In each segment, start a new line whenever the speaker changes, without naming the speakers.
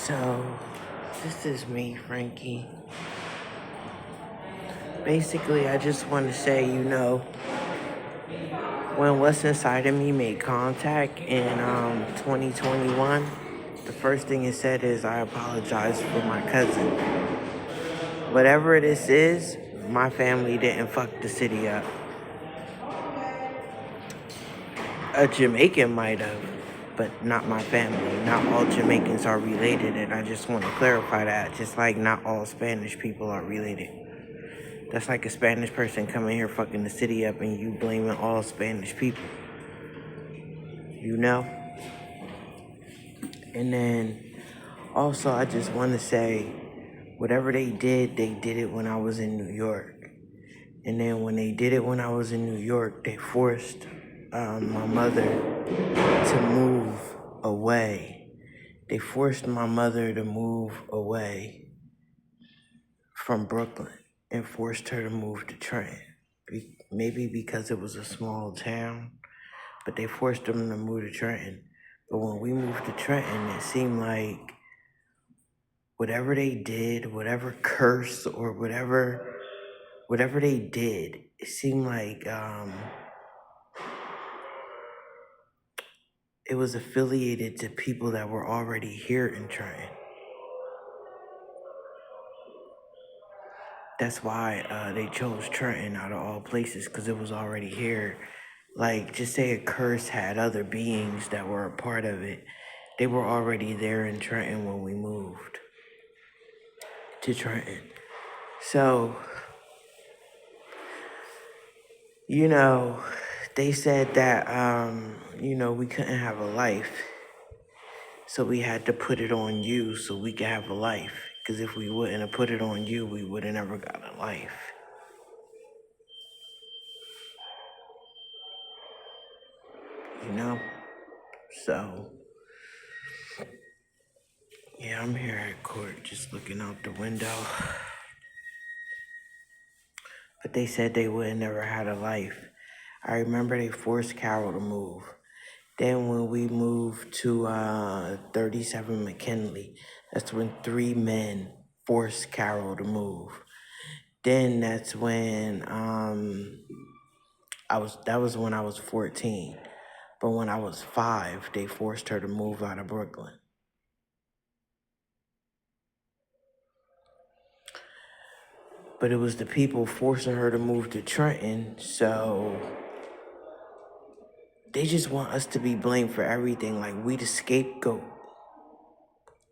So, this is me, Frankie. Basically, I just want to say, when What's Inside of Me made contact in 2021, the first thing it said is, I apologize for my cousin. Whatever this is, my family didn't fuck the city up. A Jamaican might have, but not my family. Not all Jamaicans are related, and I just want to clarify that, just like not all Spanish people are related. That's like a Spanish person coming here fucking the city up and you blaming all Spanish people. You know? And then also I just want to say, whatever they did it when I was in New York. And then when they did it when I was in New York, they forced my mother to move away. They forced my mother to move away from Brooklyn and forced her to move to Trenton. Maybe because it was a small town, but they forced them to move to Trenton. But when we moved to Trenton, it seemed like whatever they did, whatever curse or whatever they did, it seemed like it was affiliated to people that were already here in Trenton. That's why they chose Trenton out of all places, because it was already here. Like, just say a curse had other beings that were a part of it. They were already there in Trenton when we moved to Trenton. So, they said that, we couldn't have a life. So we had to put it on you so we could have a life. Because if we wouldn't have put it on you, we would have never got a life. You know? So, yeah, I'm here at court just looking out the window. But they said they would have never had a life. I remember they forced Carol to move. Then when we moved to 37 McKinley, that's when 3 men forced Carol to move. Then that's when that was when I was 14. But when I was 5, they forced her to move out of Brooklyn. But it was the people forcing her to move to Trenton, so they just want us to be blamed for everything, like we the scapegoat.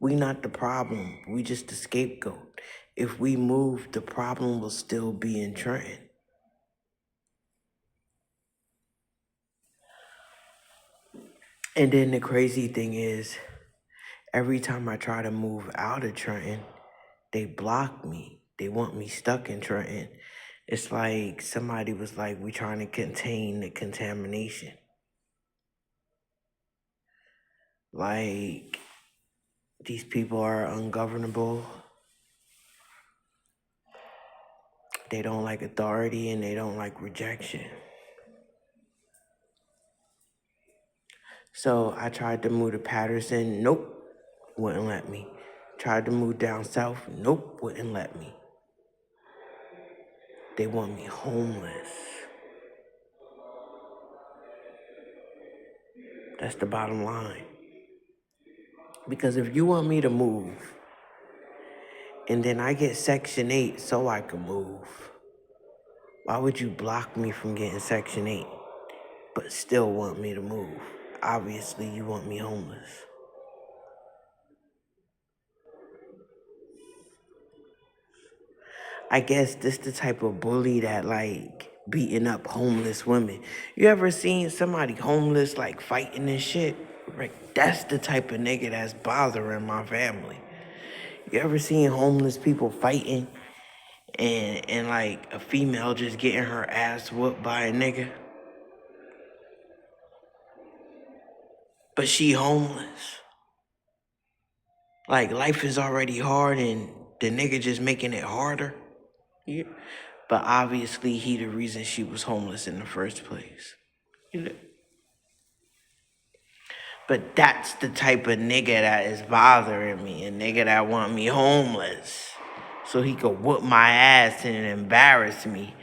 We not the problem, we just the scapegoat. If we move, the problem will still be in Trenton. And then the crazy thing is, every time I try to move out of Trenton, they block me. They want me stuck in Trenton. It's like somebody was like, we trying to contain the contamination. Like, these people are ungovernable. They don't like authority and they don't like rejection. So I tried to move to Patterson. Nope, wouldn't let me. Tried to move down south. Nope, wouldn't let me. They want me homeless. That's the bottom line. Because if you want me to move, and then I get Section 8 so I can move, why would you block me from getting Section 8, but still want me to move? Obviously, you want me homeless. I guess this the type of bully that, like, beating up homeless women. You ever seen somebody homeless, like, fighting and shit? Like, that's the type of nigga that's bothering my family. You ever seen homeless people fighting and like a female just getting her ass whooped by a nigga? But she homeless. Like, life is already hard and the nigga just making it harder. Yeah. But obviously he the reason she was homeless in the first place. You know? But that's the type of nigga that is bothering me. A nigga that want me homeless so he could whoop my ass and embarrass me.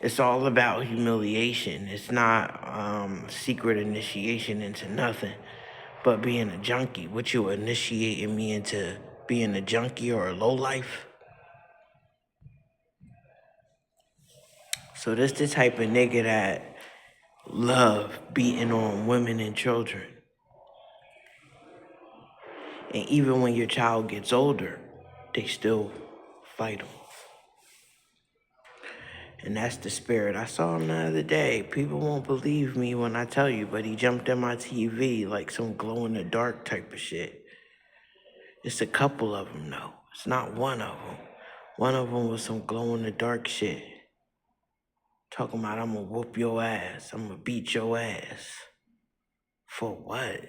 It's all about humiliation. It's not secret initiation into nothing but being a junkie. What, you initiating me into being a junkie or a lowlife? So this the type of nigga that love beating on women and children. And even when your child gets older, they still fight them. And that's the spirit. I saw him the other day. People won't believe me when I tell you, but he jumped in my TV like some glow in the dark type of shit. It's a couple of them though. It's not one of them. One of them was some glow in the dark shit. Talking about I'm gonna whoop your ass. I'm gonna beat your ass. For what?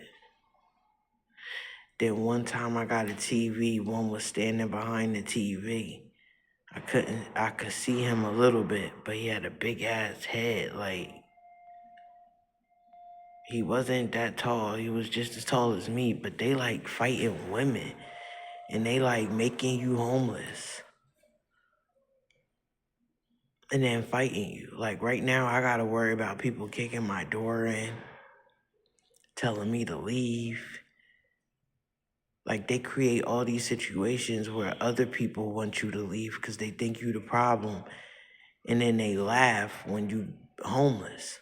Then one time I got a TV, one was standing behind the TV. I could see him a little bit, but he had a big ass head. Like, he wasn't that tall. He was just as tall as me, but they like fighting women and they like making you homeless and then fighting you. Like right now, I gotta worry about people kicking my door in, telling me to leave. Like, they create all these situations where other people want you to leave because they think you the problem, and then they laugh when you homeless.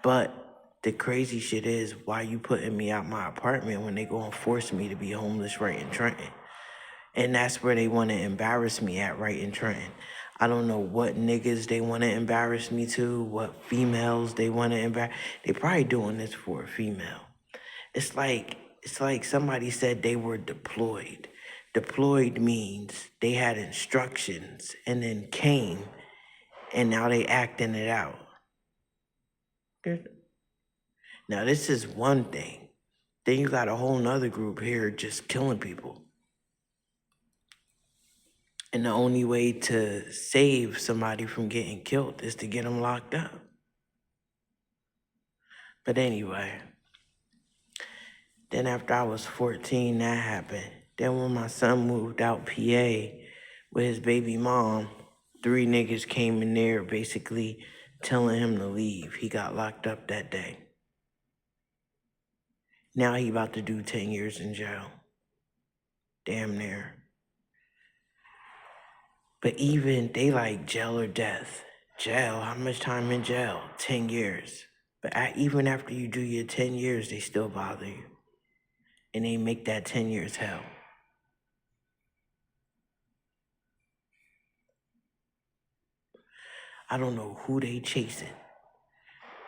But the crazy shit is, why you putting me out my apartment when they gonna force me to be homeless right in Trenton? And that's where they want to embarrass me at, right in Trenton. I don't know what niggas they want to embarrass me to, what females they want to embarrass. They probably doing this for a female. It's like somebody said they were deployed. Deployed means they had instructions and then came and now they acting it out. Now this is one thing. Then you got a whole nother group here just killing people. And the only way to save somebody from getting killed is to get them locked up. But anyway, then after I was 14, that happened. Then when my son moved out PA with his baby mom, 3 niggas came in there basically telling him to leave. He got locked up that day. Now he about to do 10 years in jail. Damn near. But even they like jail or death. Jail, how much time in jail? 10 years. But even after you do your 10 years, they still bother you. And they make that 10 years hell. I don't know who they chasing.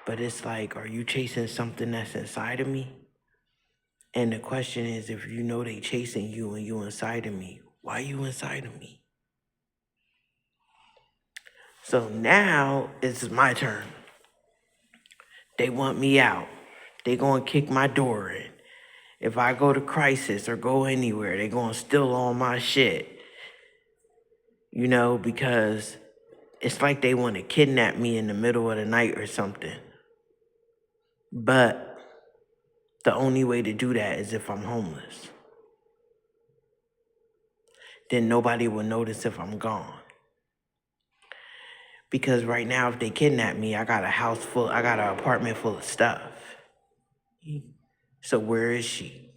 But it's like, are you chasing something that's inside of me? And the question is, if you know they chasing you and you inside of me, why you inside of me? So now it's my turn. They want me out. They gonna kick my door in. If I go to Crisis or go anywhere, they gonna steal all my shit. You know, because it's like they want to kidnap me in the middle of the night or something. But the only way to do that is if I'm homeless. Then nobody will notice if I'm gone. Because right now, if they kidnap me, I got an apartment full of stuff. So where is she?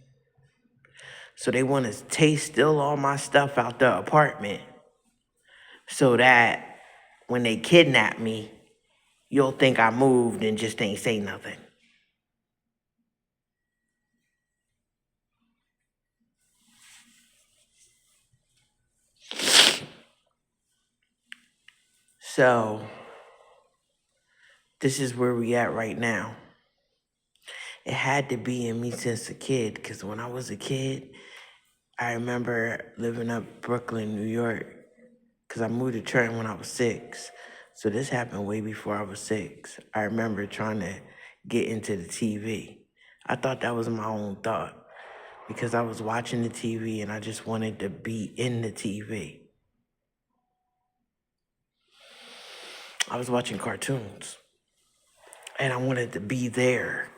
So they want to steal all my stuff out the apartment so that when they kidnap me, you'll think I moved and just ain't say nothing. So this is where we at right now. It had to be in me since a kid, because when I was a kid, I remember living up Brooklyn, New York, because I moved to Trenton when I was 6. So this happened way before I was 6. I remember trying to get into the TV. I thought that was my own thought, because I was watching the TV and I just wanted to be in the TV. I was watching cartoons. and I wanted to be there.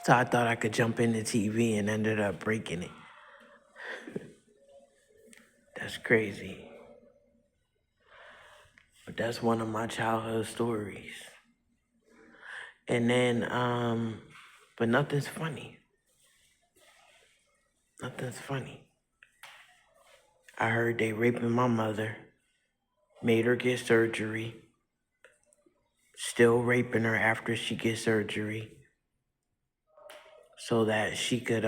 So I thought I could jump in the TV and ended up breaking it. That's crazy. But that's one of my childhood stories. And then, but nothing's funny. Nothing's funny. I heard they raping my mother, made her get surgery, still raping her after she gets surgery, so that she could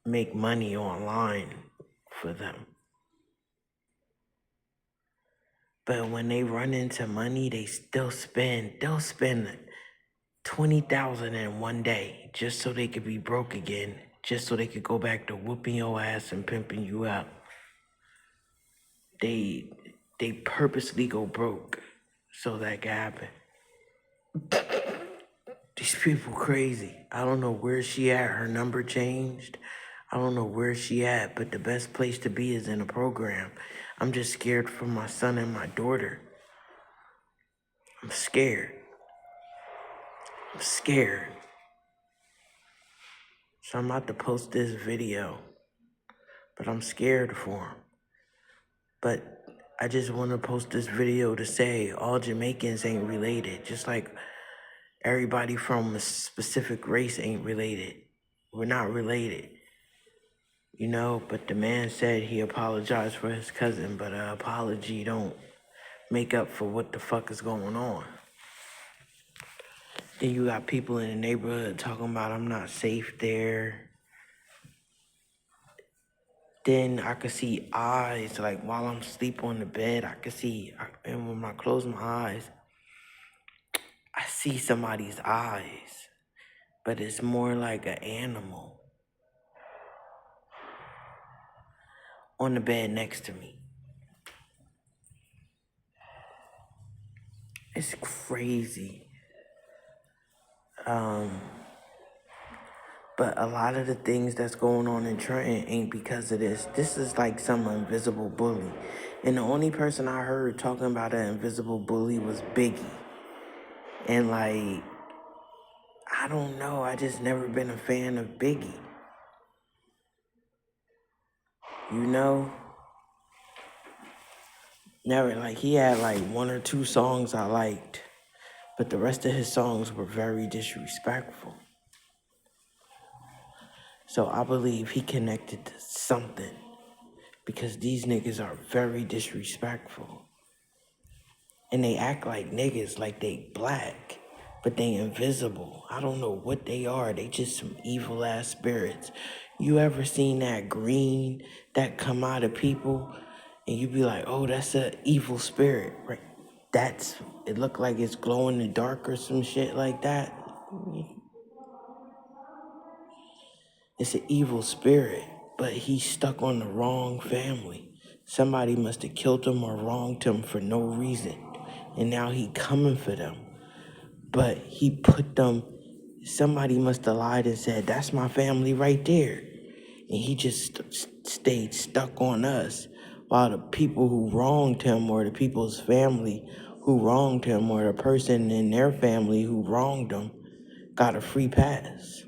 make money online for them. But when they run into money, they'll spend $20,000 in one day just so they could be broke again, just so they could go back to whooping your ass and pimping you out. They purposely go broke so that can happen. These people crazy. I don't know where she at. Her number changed. I don't know where she at, but the best place to be is in a program. I'm just scared for my son and my daughter. I'm scared. So I'm about to post this video, but I'm scared for him. But I just want to post this video to say all Jamaicans ain't related, just like everybody from a specific race ain't related. We're not related, you know, but the man said he apologized for his cousin, but an apology don't make up for what the fuck is going on. Then you got people in the neighborhood talking about I'm not safe there. Then I could see eyes, like while I'm asleep on the bed, I could see, and when I close my eyes, I see somebody's eyes, but it's more like an animal on the bed next to me. It's crazy. But a lot of the things that's going on in Trenton ain't because of this. This is like some invisible bully. And the only person I heard talking about an invisible bully was Biggie. And like, I don't know, I just never been a fan of Biggie. You know? Never, like he had like one or two songs I liked, but the rest of his songs were very disrespectful. So I believe he connected to something, because these niggas are very disrespectful. And they act like niggas, like they black, but they invisible. I don't know what they are. They just some evil ass spirits. You ever seen that green that come out of people and you be like, oh, that's an evil spirit, right? It look like it's glow in the dark or some shit like that. It's an evil spirit, but he's stuck on the wrong family. Somebody must have killed him or wronged him for no reason. And now he coming for them. But he put them, somebody must have lied and said, that's my family right there. And he just stayed stuck on us, while the people who wronged him, or the people's family who wronged him, or the person in their family who wronged him, got a free pass.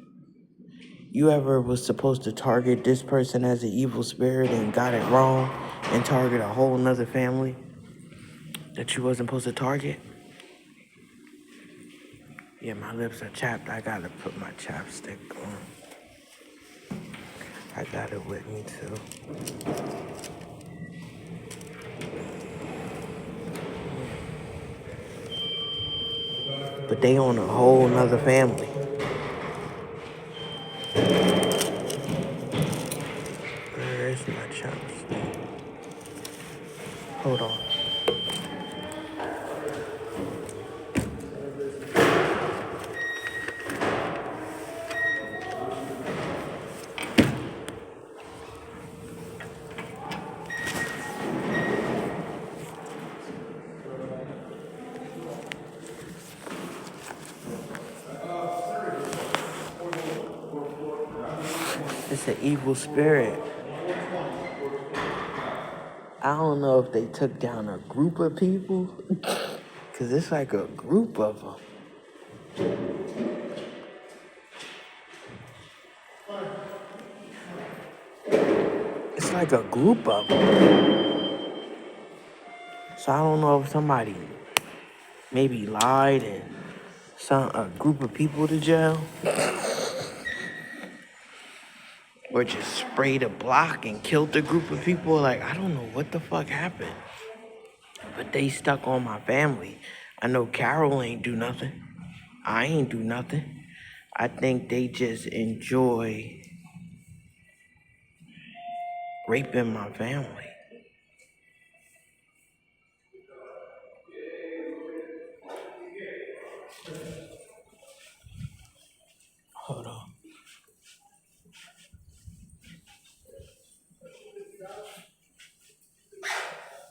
You ever was supposed to target this person as an evil spirit and got it wrong and target a whole nother family that you wasn't supposed to target? Yeah, my lips are chapped. I gotta put my chapstick on. I got it with me too. But they on a whole nother family. Where's my chapstick? Hold on. It's an evil spirit. I don't know if they took down a group of people, because it's like a group of them. It's like a group of them. So I don't know if somebody maybe lied and sent a group of people to jail, or just sprayed a block and killed a group of people. Like, I don't know what the fuck happened. But they stuck on my family. I know Carol ain't do nothing. I ain't do nothing. I think they just enjoy raping my family. Hold on.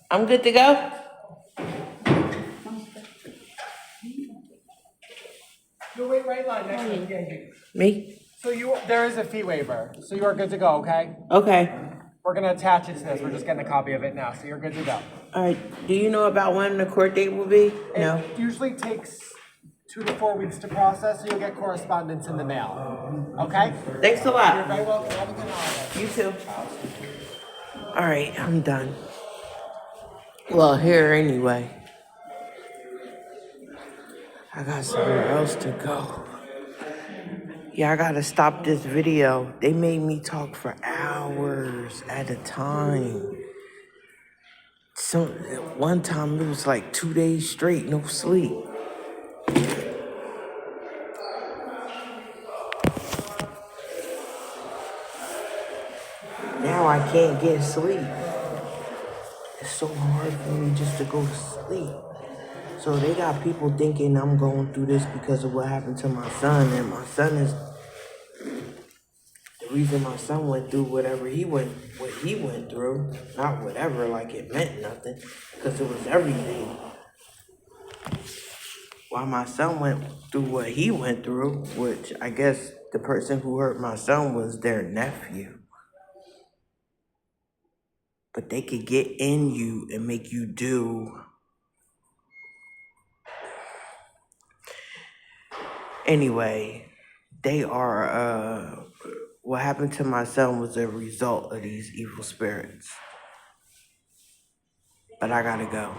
I'm good to go?
You'll wait right in line next to the gate.
Me?
So there is a fee waiver, so you are good to go, okay?
Okay.
We're gonna attach it to this, we're just getting a copy of it now, so you're good to go.
All right. Do you know about when the court date will be? No.
It usually takes 2 to 4 weeks to process, so you'll get correspondence in the mail, okay?
Thanks a
You're
lot.
very welcome, have a good holiday.
You too. All right, I'm done. Well, here anyway. I got somewhere else to go. Yeah, I gotta stop this video. They made me talk for hours at a time. So one time it was like 2 days straight, no sleep. Now I can't get sleep. It's so hard for me just to go to sleep. So they got people thinking I'm going through this because of what happened to my son, and my son is the reason my son went through what he went through. Not whatever, like it meant nothing, because it was everything. While my son went through what he went through, which I guess the person who hurt my son was their nephew. But they could get in you and make you do. Anyway, they are, what happened to my son was a result of these evil spirits. But I gotta go.